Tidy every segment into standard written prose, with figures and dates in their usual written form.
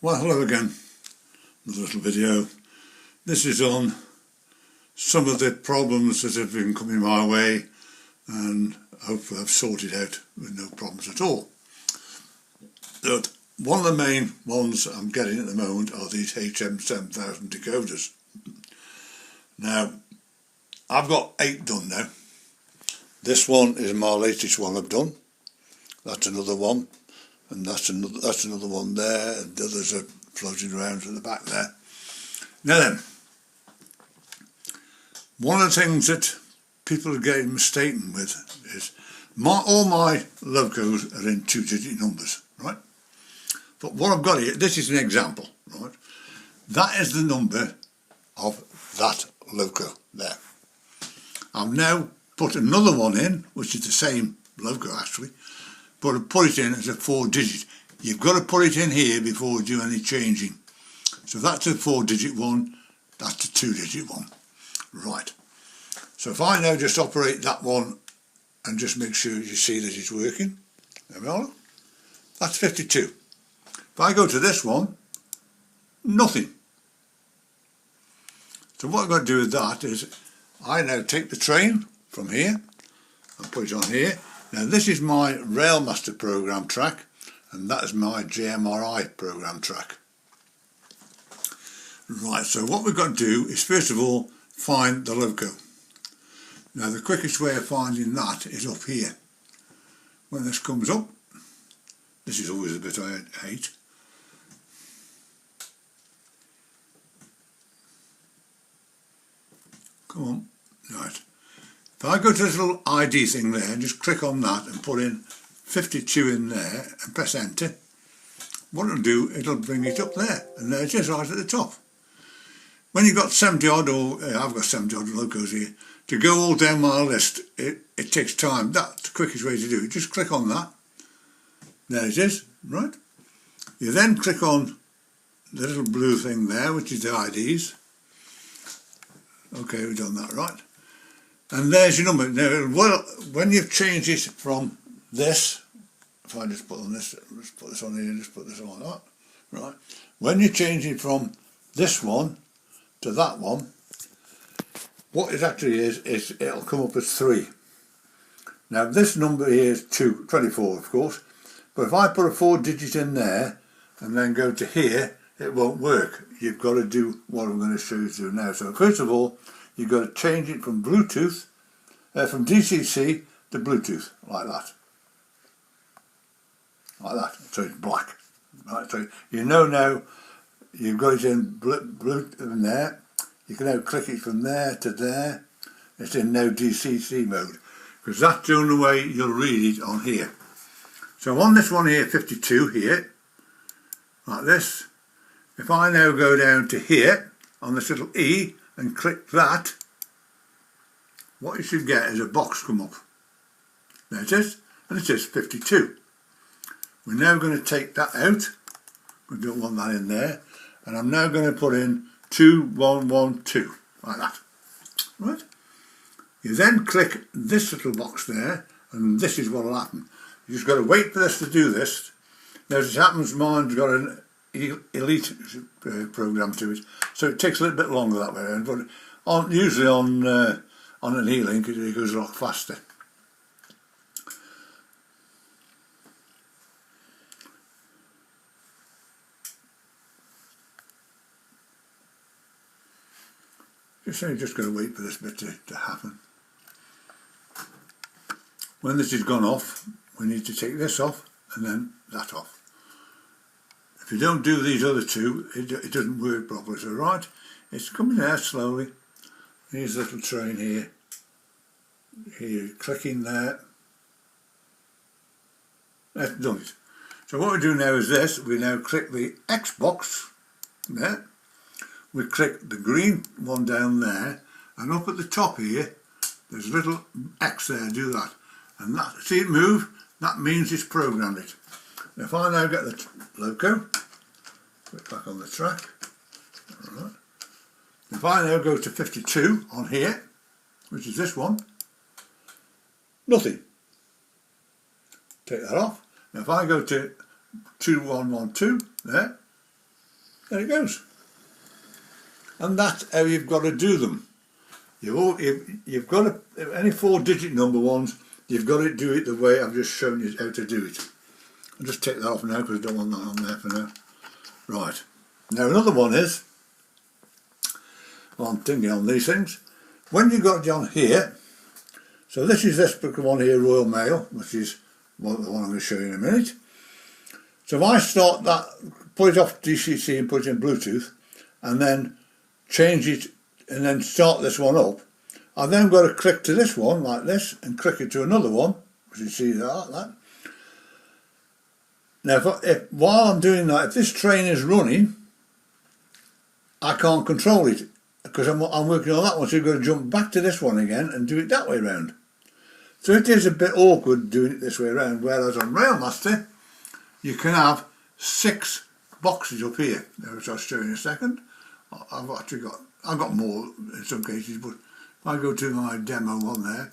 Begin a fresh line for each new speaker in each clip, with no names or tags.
Well, hello again, another little video. This is on some of the problems that have been coming my way, and hopefully I've sorted out with no problems at all. But one of the main ones I'm getting at the moment are these HM7000 decoders. Now, I've got 8 done now. This one is my latest one I've done. That's another one. And that's another one there, and the others are floating around at the back there. Now then, one of the things that people are getting mistaken with is all my locos are in 2-digit numbers, right? But what I've got here, this is an example, right? That is the number of that loco there. I've now put another one in, which is the same loco actually, but I put it in as a 4-digit. You've got to put it in here before we do any changing. So that's a 4-digit one, that's a 2-digit one. Right. So if I now just operate that one and just make sure you see that it's working, there we are. That's 52. If I go to this one, nothing. So what I've got to do with that is I now take the train from here and put it on here. Now this is my Railmaster program track, and that is my JMRI program track. Right, so what we've got to do is first of all find the loco. Now the quickest way of finding that is up here. When this comes up, this is always a bit I hate. Come on, right. If I go to this little ID thing there and just click on that and put in 52 in there and press enter, what it'll do, it'll bring it up there, and there it is right at the top. When you've got 70 odd, or I've got 70 odd locos here, to go all down my list, it takes time. That's the quickest way to do it. Just click on that, there it is, right? You then click on the little blue thing there, which is the IDs. Okay, we've done that, right? And there's your number. Now, well, when you've changed it from this, if I just put on this, let's put this on here and just put this on that, right? When you change it from this one to that one, what it actually is it'll come up as 3. Now this number here is 24, of course, but if I put a 4-digit in there and then go to here, it won't work. You've got to do what I'm going to show you to now. So first of all, you've got to change it from Bluetooth, from DCC to Bluetooth, like that. Like that, so it's black. Right, so you know now you've got it in Bluetooth in there. You can now click it from there to there. It's in now DCC mode, because that's the only way you'll read it on here. So on this one here, 52 here, like this, if I now go down to here, on this little E, and click that, what you should get is a box come up. There it is, and it says 52. We're now going to take that out. We don't want that in there. And I'm now going to put in 2112, like that. Right? You then click this little box there, and this is what will happen. You just got to wait for this to do this. Now as it happens, mine's got an elite program to it, so it takes a little bit longer that way. But usually on an E-Link it goes a lot faster. Just got to wait for this bit to happen. When this has gone off, we need to take this off and then that off. If you don't do these other two, it doesn't work properly. So right, it's coming out slowly. Here's a little train here. Here, clicking there. That's done it. So what we do now is this. We now click the X box there. We click the green one down there, and up at the top here, there's a little X there. Do that, and that. See it move? That means it's programmed it. If I now get the loco, put back on the track, right. If I now go to 52 on here, which is this one, nothing. Take that off. Now if I go to 2112 there, There it goes. And that's how you've got to do them. You've got to, any 4-digit number ones, you've got to do it the way I've just shown you how to do it. I'll just take that off now because I don't want that on there for now. Right. Now another one is, well, I'm thinking on these things, when you've got it on here, so this is this particular one here, Royal Mail, which is the one I'm going to show you in a minute. So if I start that, put it off DCC and put it in Bluetooth, and then change it, and then start this one up, I've then got to click to this one like this, and click it to another one, which you see there, like that. Now if while I'm doing that, if this train is running, I can't control it, because I'm working on that one, so you've got to jump back to this one again and do it that way around. So it is a bit awkward doing it this way around, whereas on Railmaster you can have 6 boxes up here, which I'll show you in a second. I've got more in some cases, but if I go to my demo one there,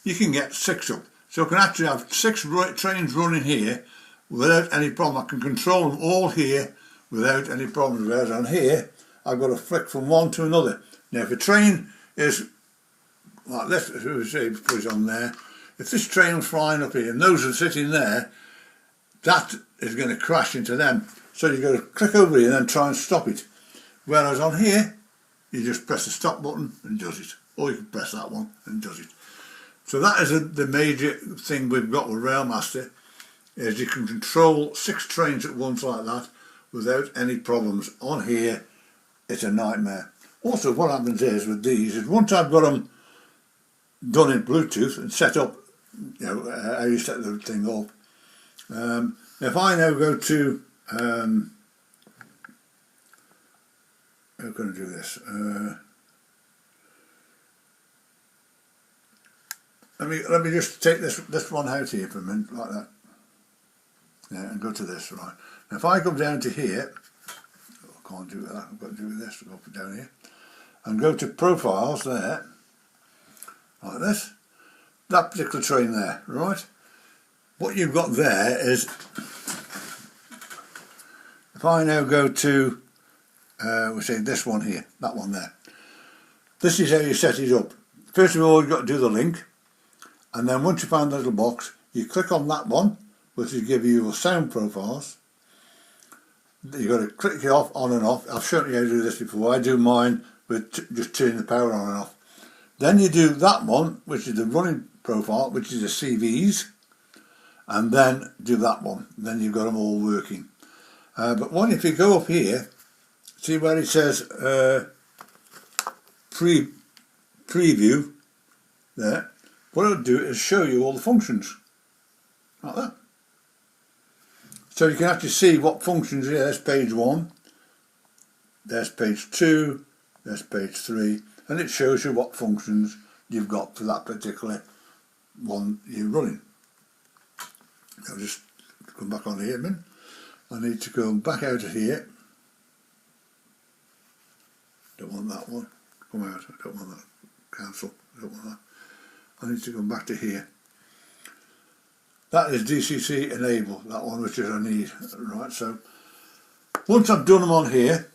you can get 6 up. So I can actually have 6 trains running here without any problem. I can control them all here without any problems, whereas on here I've got to flick from one to another. Now if a train is like this, as we say, put it on there, if this train was flying up here and those are sitting there, that is going to crash into them. So you've got to click over here and then try and stop it. Whereas on here, you just press the stop button and does it. Or you can press that one and does it. So that is the major thing we've got with Railmaster, is you can control 6 trains at once like that without any problems. On here, it's a nightmare. Also, what happens is with these, is once I've got them done in Bluetooth and set up, you know, how you set the thing up. If I now go to, how can I do this? Let me just take this one out here for a minute, like that. Yeah, and go to this, right. Now if I come down to here, I can't do that, I've got to do this, go up and down here, and go to profiles there, like this, that particular train there, right? What you've got there is, if I now go to, we'll say this one here, that one there, this is how you set it up. First of all, you've got to do the link, and then once you find the little box, you click on that one, which will give you your sound profiles. You've got to click it off, on and off. I've shown you how to do this before. I do mine with just turning the power on and off. Then you do that one, which is the running profile, which is the CVs, and then do that one. Then you've got them all working. But one, if you go up here, see where it says preview there, what it'll do is show you all the functions, like that. So you can actually see what functions here. There's page 1, there's page 2, there's page 3, and it shows you what functions you've got for that particular one you're running. I'll just come back on here a minute. I need to go back out of here. Don't want that one. Come out. I don't want that. Cancel. I don't want that. I need to come back to here. That is DCC enable, that one, which is I need. Right, so once I've done them on here,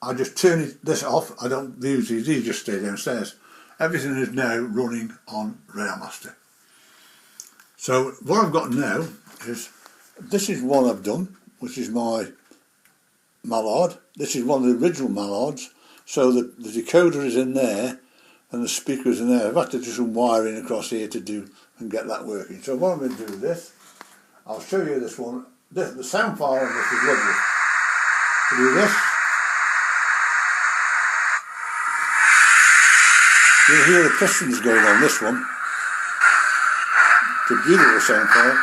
I just turn this off. I don't use these just stay downstairs. Everything is now running on Railmaster. So what I've got now is, this is one I've done, which is my mallard. This is one of the original mallards. So the decoder is in there and the speaker is in there. I've had to do some wiring across here to do and get that working. So what I'm going to do with this, I'll show you this one. The sound file on this is lovely. To do this, you'll hear the pistons going on this one. It's a beautiful sound file.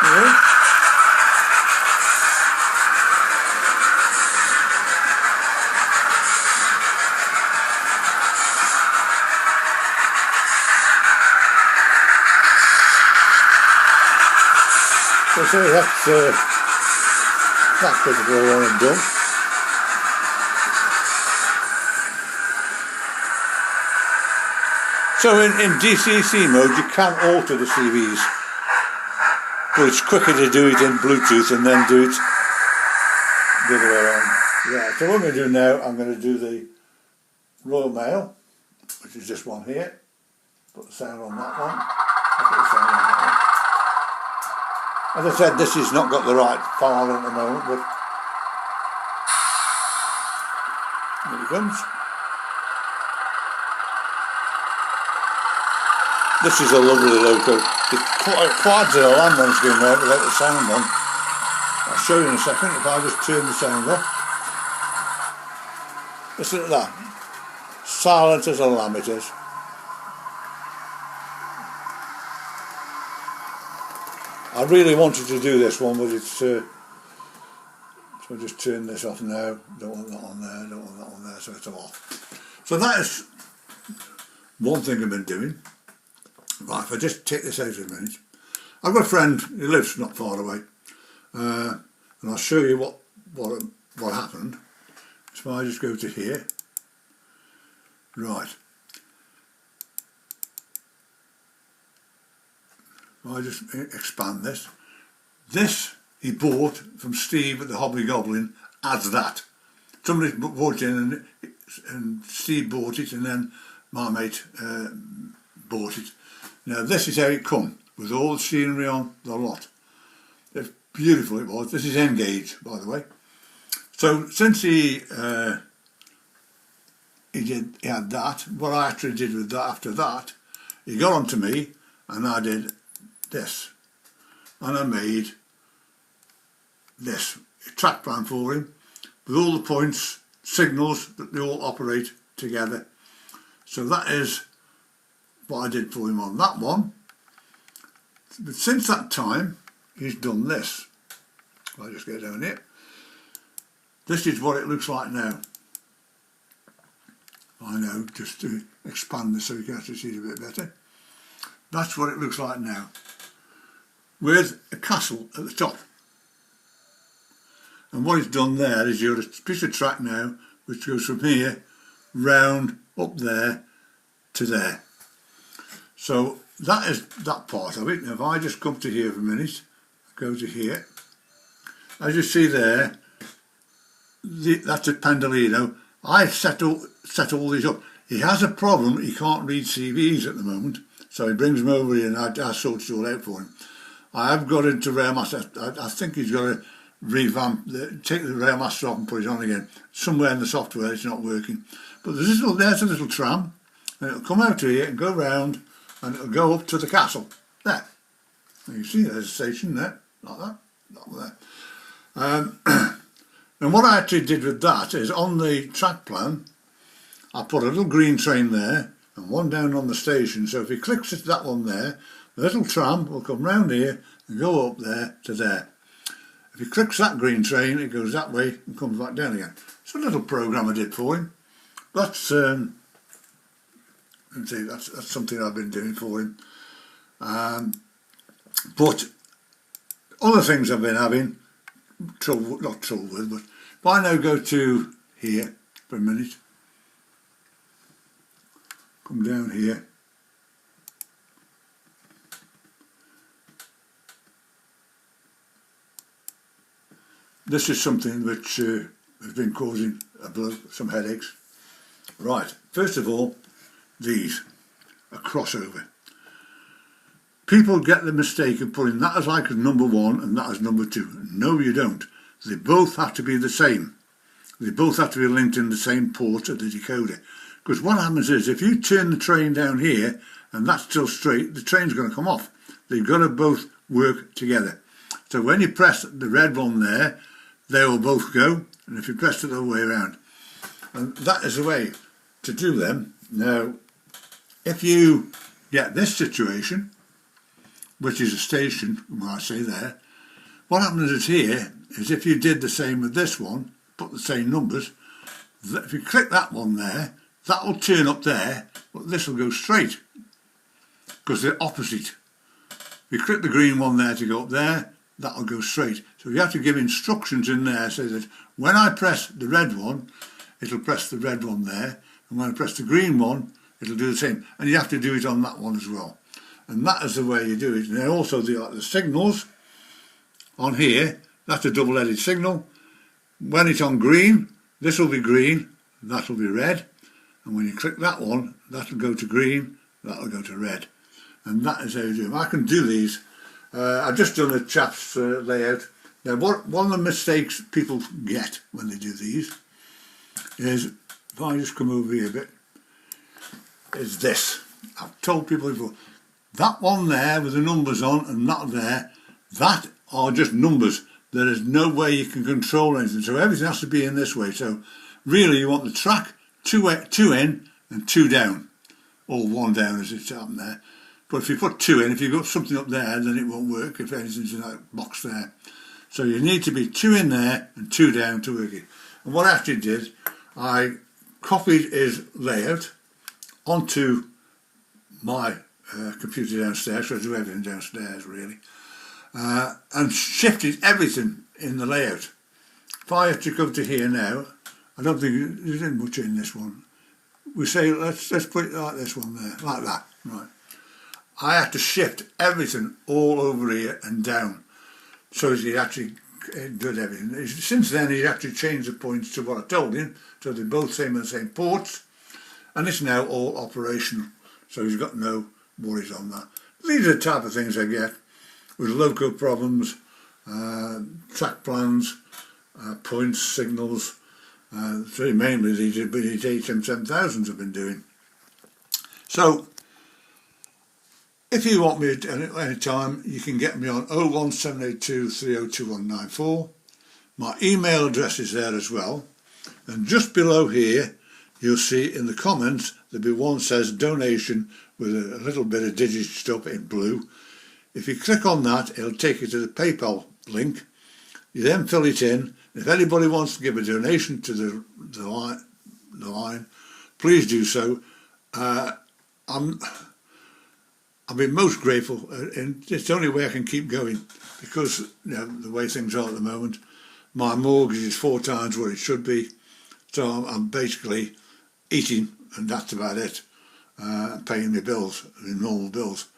Yeah. So that's that particular one I've done. So in DCC mode you can alter the CVs. but it's quicker to do it in Bluetooth and then do it the other way around. Yeah, so what I'm going to do now, I'm going to do the Royal Mail, which is this one here. Put the sound on that one. I'll put the sound on that one. As I said, this has not got the right file at the moment, but here it comes. This is a lovely loco. It's quite a land when it's been there without the sound on. I'll show you in a second if I just turn the sound off. Listen to that. Silent as a lamb it is. I really wanted to do this one, but it's so I'll just turn this off now. Don't want that on there, don't want that on there, so it's off. So that is one thing I've been doing. Right, if I just take this out for a minute. I've got a friend who lives not far away, and I'll show you what happened. So I just go to here. Right. I just expand this. This he bought from Steve at the Hobby Goblin as that. Somebody bought it in and Steve bought it, and then my mate bought it. Now this is how it come, with all the scenery on, the lot. It's beautiful it was. This is Engage, by the way. So since he had that, what I actually did with that after that, he got on to me and I did this. And I made this track plan for him with all the points, signals that they all operate together. So that is what I did for him on that one. But since that time he's done this. I'll just get down here. This is what it looks like now. I know, just to expand this so you can actually see it a bit better. That's what it looks like now, with a castle at the top. And what it's done there is you've got a piece of track now which goes from here round up there to there. So that is that part of it. Now if I just come to here for a minute, go to here, as you see there, that's a Pendolino. I've set all these up. He has a problem, he can't read CVs at the moment, so he brings them over here and I sort it all out for him. I have got into Railmaster. I think he's got to revamp, take the Railmaster off and put it on again. Somewhere in the software it's not working. But there's a little tram, and it'll come out here and go round and it'll go up to the castle. There. And you see there's a station there, like that, not there. And what I actually did with that is on the track plan, I put a little green train there and one down on the station. So if he clicks at that one there, the little tram will come round here and go up there to there. If he clicks that green train, it goes that way and comes back down again. It's a little program I did for him. That's see, that's something I've been doing for him. But other things I've been having trouble, not trouble with, but if I now go to here for a minute, come down here, this is something which has been causing some headaches. Right, first of all, these, a crossover. People get the mistake of putting that as like number one and that as number two. No, you don't. They both have to be the same. They both have to be linked in the same port of the decoder. Because what happens is, if you turn the train down here and that's still straight, the train's going to come off. They've got to both work together. So when you press the red one there, they will both go, and if you press it the other way around. And that is the way to do them. Now, if you get this situation, which is a station, when I say there, what happens is here, is if you did the same with this one, put the same numbers, if you click that one there, that will turn up there, but this will go straight, because they're opposite. If you click the green one there to go up there, that will go straight. So you have to give instructions in there so that when I press the red one, it'll press the red one there, and when I press the green one, it'll do the same. And you have to do it on that one as well. And that is the way you do it. And then also the signals, on here, that's a double-headed signal. When it's on green, this will be green, that will be red. And when you click that one, that will go to green, that will go to red. And that is how you do them. I can do these. I've just done a chap's layout. Now, one of the mistakes people get when they do these is, if I just come over here a bit, is this. I've told people before, that one there with the numbers on and that there, that are just numbers. There is no way you can control anything. So everything has to be in this way. So really you want the track two in and two down. Or one down as it's happened there. But if you put two in, if you've got something up there, then it won't work if anything's in that box there. So you need to be two in there and two down to work it. And what I actually did, I copied his layout onto my computer downstairs, so I do everything downstairs really, and shifted everything in the layout. If I have to go to here now, I don't think there's any much in this one. We say let's put it like this one there, like that, right. I had to shift everything all over here and down, so that he actually did everything. Since then he actually changed the points to what I told him, so they're both the same ports, and it's now all operational, so he's got no worries on that. These are the type of things I get with local problems, track plans, points, signals. So mainly these HM7000s have been doing. So if you want me at any time, you can get me on 01782 302194. My email address is there as well, and just below here you'll see in the comments there'll be one says donation with a little bit of digit stuff in blue. If you click on that, it'll take you to the PayPal link. You then fill it in. If anybody wants to give a donation to the line, please do so. I've been most grateful, and it's the only way I can keep going, because you know the way things are at the moment. My mortgage is 4 times what it should be, so I'm basically eating, and that's about it. Paying my bills, the normal bills.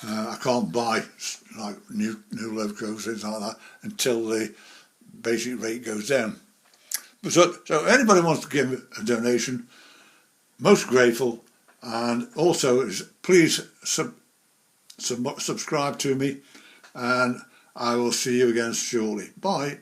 I can't buy like new locos, things like that, until the basic rate goes down. But so anybody wants to give a donation, most grateful, and also please subscribe to me, and I will see you again shortly. Bye.